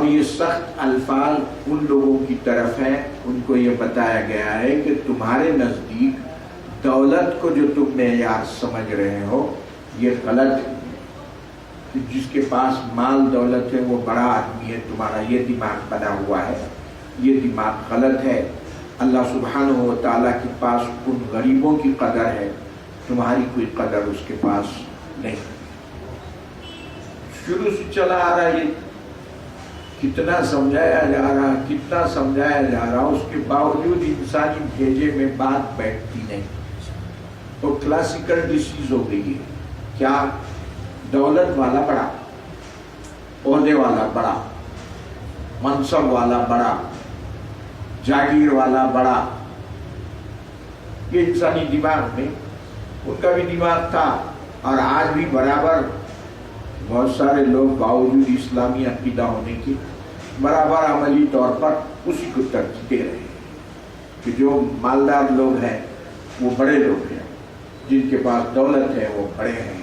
یہ سخت الفاظ ان لوگوں کی طرف ہیں، ان کو یہ بتایا گیا ہے کہ تمہارے نزدیک دولت کو جو تم معیار سمجھ رہے ہو یہ غلط ہے، کہ جس کے پاس مال دولت ہے وہ بڑا آدمی ہے، تمہارا یہ دماغ بنا ہوا ہے، یہ دماغ غلط ہے۔ اللہ سبحانہ و تعالیٰ کے پاس ان غریبوں کی قدر ہے، تمہاری کوئی قدر اس کے پاس نہیں۔ شروع سے چلا آ رہا ہے، کتنا سمجھایا جا رہا، کتنا سمجھایا جا رہا، اس کے باوجود انسانی بھیجے میں بات بیٹھتی نہیں۔ تو کلاسیکل ڈیسیز ہو گئی ہے، کیا؟ دولت والا بڑا، عہدے والا بڑا، منصب والا بڑا، جاگیر والا بڑا۔ یہ انسانی دماغ میں ان کا بھی دماغ تھا، اور آج بھی برابر بہت سارے لوگ باوجود اسلامی عقیدہ ہونے کی برابر عملی طور پر اسی کو ترجیح دے رہے ہیں کہ جو مالدار لوگ ہیں وہ بڑے لوگ ہیں، جن کے پاس دولت ہے وہ بڑے ہیں۔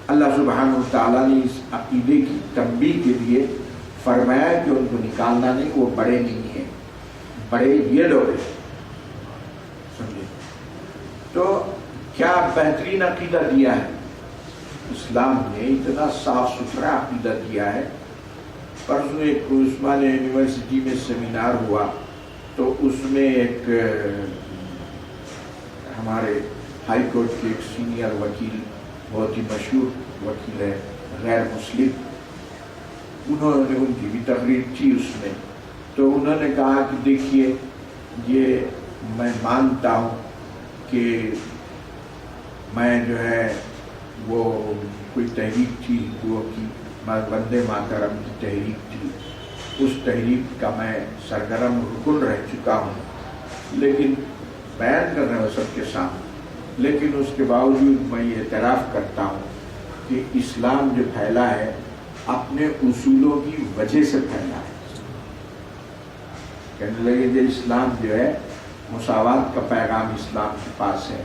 اللہ سبحانہ وتعالیٰ نے اس عقیدے کی تنبیہ کے لیے فرمایا کہ ان کو نکالنا نہیں، وہ بڑے نہیں ہیں، بڑے یہ لوگ ہیں۔ سمجھے؟ تو کیا بہترین عقیدہ دیا ہے اسلام نے، اتنا صاف ستھرا عقیدہ دیا ہے۔ پرسوں ایک عثمانیہ یونیورسٹی میں سیمینار ہوا، تو اس میں ایک ہمارے ہائی کورٹ کے ایک سینئر وکیل، بہت ہی مشہور وکیل ہے، غیر مسلم، انہوں نے، ان کی بھی تقریر تھی اس میں، تو انہوں نے کہا کہ دیکھیے، یہ میں مانتا ہوں کہ میں جو ہے وہ کوئی تحریک تھی ہندوؤں کی، وندے ماترم کی تحریک تھی، اس تحریک کا میں سرگرم رکن رہ چکا ہوں، لیکن بیان کر رہے ہوں سب کے سامنے، لیکن اس کے باوجود میں یہ اعتراف کرتا ہوں کہ اسلام جو پھیلا ہے اپنے اصولوں کی وجہ سے پھیلا ہے۔ کہنے لگے کہ اسلام جو ہے مساوات کا پیغام اسلام کے پاس ہے،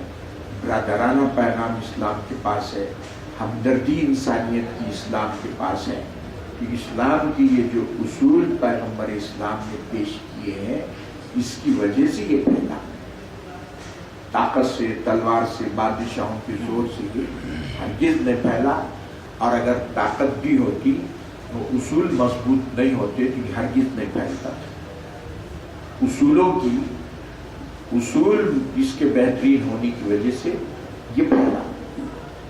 برادرانہ پیغام اسلام کے پاس ہے، ہمدردی انسانیت کی اسلام کے پاس ہے، کہ اسلام کی یہ جو اصول پیغمبر اسلام نے پیش کیے ہیں اس کی وجہ سے یہ پھیلا، طاقت سے، تلوار سے، بادشاہوں کے زور سے یہ ہرگز نہیں پھیلا، اور اگر طاقت بھی ہوتی وہ اصول مضبوط نہیں ہوتے تو یہ ہرگز نہیں پھیلتا۔ اصولوں کی، اصول اس کے بہترین ہونے کی وجہ سے یہ پھیلا،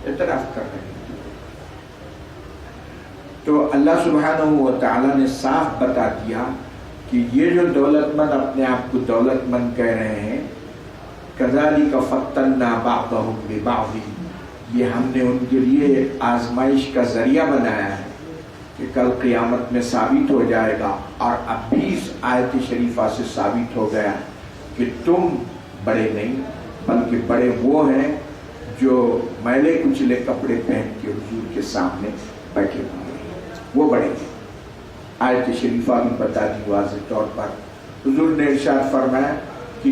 اعتراف کر رہے ہیں۔ تو اللہ سبحانہ و تعالیٰ نے صاف بتا دیا کہ یہ جو دولت مند اپنے آپ کو دولت مند کہہ رہے ہیں، کذالک فتنا بعضهم ببعض، یہ ہم نے ان کے لیے ایک آزمائش کا ذریعہ بنایا ہے کہ کل قیامت میں ثابت ہو جائے گا، اور اب بھی اس آیت شریفہ سے ثابت ہو گیا کہ تم بڑے نہیں بلکہ بڑے وہ ہیں جو میلے کچلے کپڑے پہن کے حضور کے سامنے بیٹھے ہوئے ہیں، وہ بڑے ہیں۔ آیت شریفہ بھی بتا دی واضح طور پر، حضور نے ارشاد فرمایا کہ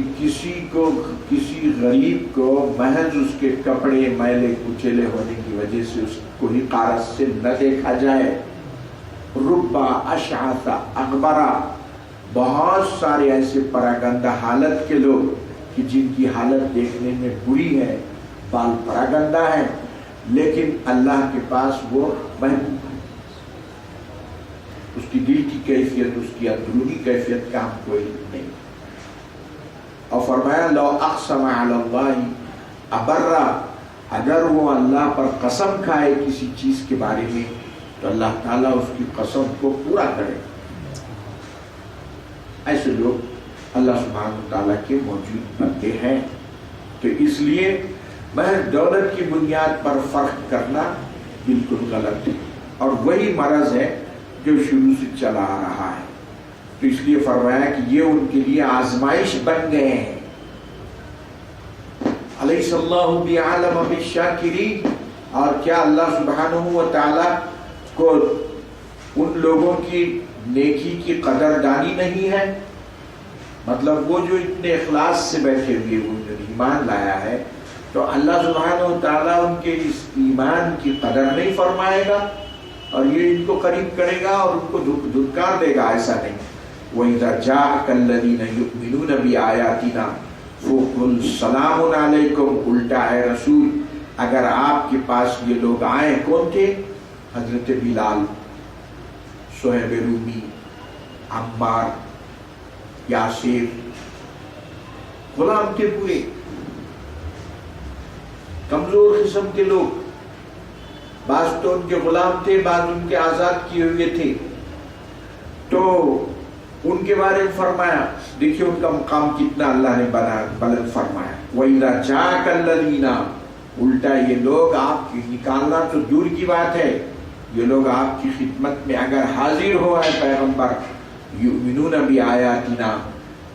کسی غریب کو محض اس کے کپڑے میلے کچیلے ہونے کی وجہ سے اس کو حقارت سے نہ دیکھا جائے۔ ربا اشعث اغبرا، بہت سارے ایسے پراگندہ حالت کے لوگ کہ جن کی حالت دیکھنے میں بری ہے، بال پراگندہ ہیں، لیکن اللہ کے پاس وہ محبوب ہے۔ اس کی دل کی کیفیت، اس کی اندرونی کیفیت کا ہم کوئی نہیں۔ اور فرمایا لو اقسم علی اللہ ابرا، اگر وہ اللہ پر قسم کھائے کسی چیز کے بارے میں تو اللہ تعالیٰ اس کی قسم کو پورا کرے۔ ایسے لوگ اللہ سبحانہ وتعالیٰ کے موجود بندے ہیں۔ تو اس لیے محض دولت کی بنیاد پر فرق کرنا بالکل غلط ہے، اور وہی مرض ہے جو شروع سے چلا آ رہا ہے۔ تو اس لیے فرمایا کہ یہ ان کے لیے آزمائش بن گئے ہیں۔ الیس اللہ بعالم بالشاکرین، اور کیا اللہ سبحانہ و تعالیٰ کو ان لوگوں کی نیکی کی قدردانی نہیں ہے؟ مطلب وہ جو اتنے اخلاص سے بیٹھے ہوئے، وہ جو ایمان لایا ہے، تو اللہ سبحانہ و تعالیٰ ان کے اس ایمان کی قدر نہیں فرمائے گا؟ اور یہ ان کو قریب کرے گا اور ان کو دھتکار دے گا، ایسا نہیں۔ وَإِذَا جَاءَكَ الَّذِينَ يُؤْمِنُونَ بِآيَاتِنَا فَقُلْ سَلَامٌ عَلَيْكُمْ، الٹا ہے رسول اگر آپ کے پاس یہ لوگ آئیں، کون تھے؟ حضرت بلال، صہیب رومی، عمار، یاسر، غلام تھے پورے، کمزور قسم کے لوگ، بعض تو ان کے غلام تھے، بعض ان کے آزاد کیے ہوئے تھے، تو ان کے بارے میں فرمایا، دیکھیے ان کا مقام کتنا اللہ نے بلند فرمایا۔ وَإِذَا جَاءَكَ الَّذِينَ، الٹا یہ لوگ آپ کی نکالنا تو دور کی بات ہے، یہ لوگ آپ کی خدمت میں اگر حاضر ہو اے پیغمبر، یؤمنون بآیاتنا،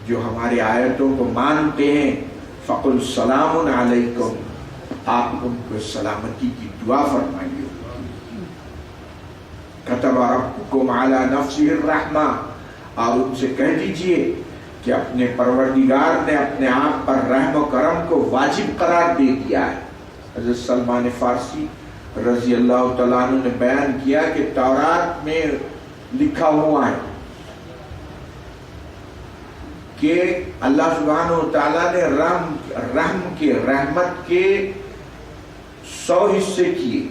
جو ہمارے آیتوں کو مانتے ہیں، فقل سلام علیکم، آپ ان کو سلامتی کی دعا فرمائیے۔ کتب ربکم علی نفسہ الرحمہ، اور ان سے کہہ دیجئے کہ اپنے پروردگار نے اپنے آپ پر رحم و کرم کو واجب قرار دے دیا ہے۔ حضرت سلمان فارسی رضی اللہ تعالیٰ عنہ نے بیان کیا کہ تورات میں لکھا ہوا ہے کہ اللہ سبحانہ و تعالیٰ نے رحمت کے 100 حصے کیے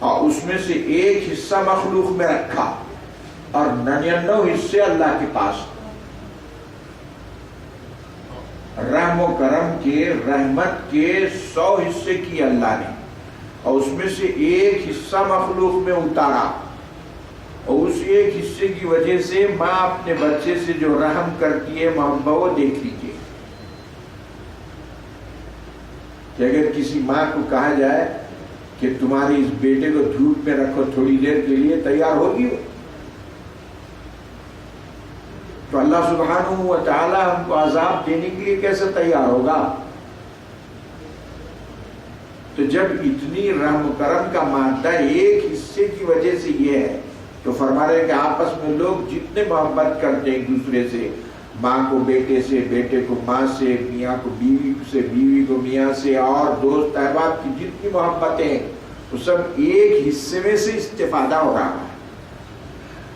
اور اس میں سے ایک حصہ مخلوق میں رکھا اور 99 حصے اللہ کے پاس۔ رحم و کرم کے، رحمت کے 100 حصے کیے اللہ نے اور اس میں سے ایک حصہ مخلوق میں اتارا، اور اس ایک حصے کی وجہ سے ماں اپنے بچے سے جو رحم کرتی ہے محبت، وہ دیکھ لیجیے کہ اگر کسی ماں کو کہا جائے کہ تمہاری اس بیٹے کو دھوپ میں رکھو تھوڑی دیر کے لیے، تیار ہوگی وہ؟ تو اللہ سبحانہ و تعالی ہم کو عذاب دینے کے لیے کیسے تیار ہوگا؟ تو جب اتنی رحم و کرم کا مادہ ایک حصے کی وجہ سے یہ ہے، تو فرما رہے کہ آپس میں لوگ جتنے محبت کرتے ہیں ایک دوسرے سے، ماں کو بیٹے سے، بیٹے کو ماں سے، میاں کو بیوی سے، بیوی کو میاں سے، اور دوست احباب کی جتنی محبتیں ہیں وہ سب ایک حصے میں سے استفادہ ہو رہا ہے۔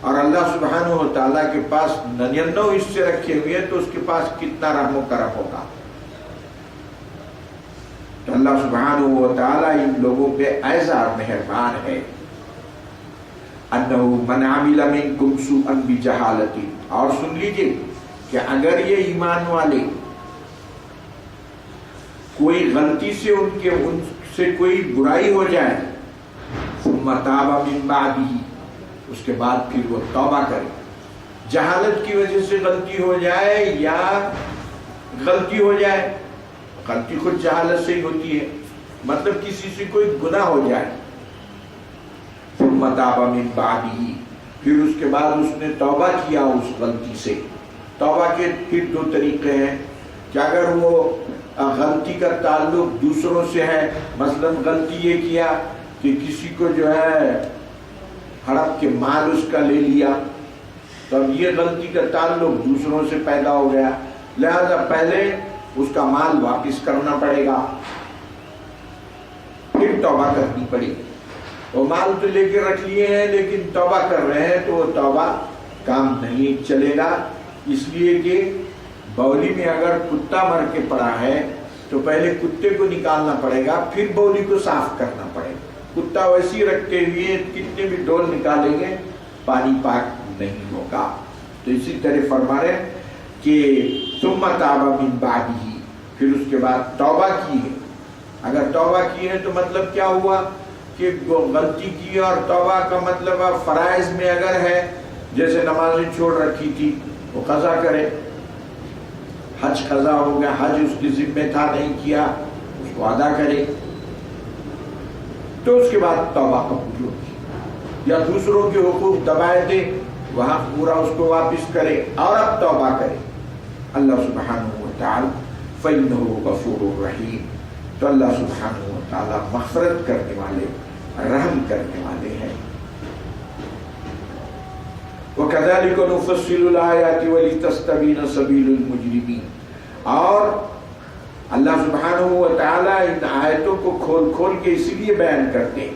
اور اللہ سبحانہ و تعالیٰ کے پاس 99 حصے رکھے ہوئے ہیں، تو اس کے پاس کتنا رحم و کرم ہوگا۔ تو اللہ سبحانہ و تعالیٰ ان لوگوں پہ ایسا مہربان ہے۔ انہ من عمل منکم سوءا بجہالۃ، اور سن لیجیے کہ اگر یہ ایمان والے کوئی غلطی سے ان سے کوئی برائی ہو جائے، ثم تاب من بعدہ، اس کے بعد پھر وہ توبہ کرے، جہالت کی وجہ سے غلطی ہو جائے یا غلطی ہو جائے، غلطی خود جہالت سے ہی ہوتی ہے، مطلب کسی سے کوئی گناہ ہو جائے، ثم تاب من بعدہ، پھر اس کے بعد اس نے توبہ کیا اس غلطی سے۔ توبہ کے پھر 2 طریقے ہیں کہ اگر وہ غلطی کا تعلق دوسروں سے ہے، مثلا غلطی یہ کیا کہ کسی کو جو ہے ہڑپ کے مال اس کا لے لیا، تو اب یہ غلطی کا تعلق دوسروں سے پیدا ہو گیا، لہذا پہلے اس کا مال واپس کرنا پڑے گا، پھر توبہ کرنی پڑے گی۔ وہ مال تو لے کے رکھ لیے ہیں لیکن توبہ کر رہے ہیں، تو وہ توبہ کام نہیں چلے گا، اس لیے کہ بولی میں اگر کتا مر کے پڑا ہے تو پہلے کتے کو نکالنا پڑے گا، پھر بولی کو صاف کرنا پڑے گا۔ کتا ویسی رکھتے ہوئے کتنے بھی ڈول نکالیں گے پانی پاک نہیں ہوگا۔ تو اسی طرح فرما رہے کہ ثم تاب من بعدہ، پھر اس کے بعد توبہ کی ہے۔ اگر توبہ کی ہے تو مطلب کیا ہوا کہ غلطی کی، اور توبہ کا مطلب فرائض میں اگر ہے، جیسے نمازیں چھوڑ رکھی تھی وہ قضا کرے، حج قضا ہو گیا، حج اس کے ذمہ تھا نہیں کیا، اس کو ادا کرے، تو اس کے بعد توبہ قبول ہوگی۔ یا دوسروں کے حقوق دبائے دے، وہاں پورا اس کو واپس کرے اور اب توبہ کرے اللہ سبحانہ و تعالی، فَإِنَّهُ غَفُورٌ رَحِيمٌ، تو اللہ سبحانہ و تعالی مغفرت کرنے والے، رحم کرنے والے ہیں۔ وَكَذَلِكَ نُفَصِّلُ الْآيَاتِ وَلِتَسْتَبِينَ سَبِيلُ الْمُجْرِمِينَ، اور اللہ سبحانہ و تعالی ان آیتوں کو کھول کھول کے اسی لیے بیان کرتے ہیں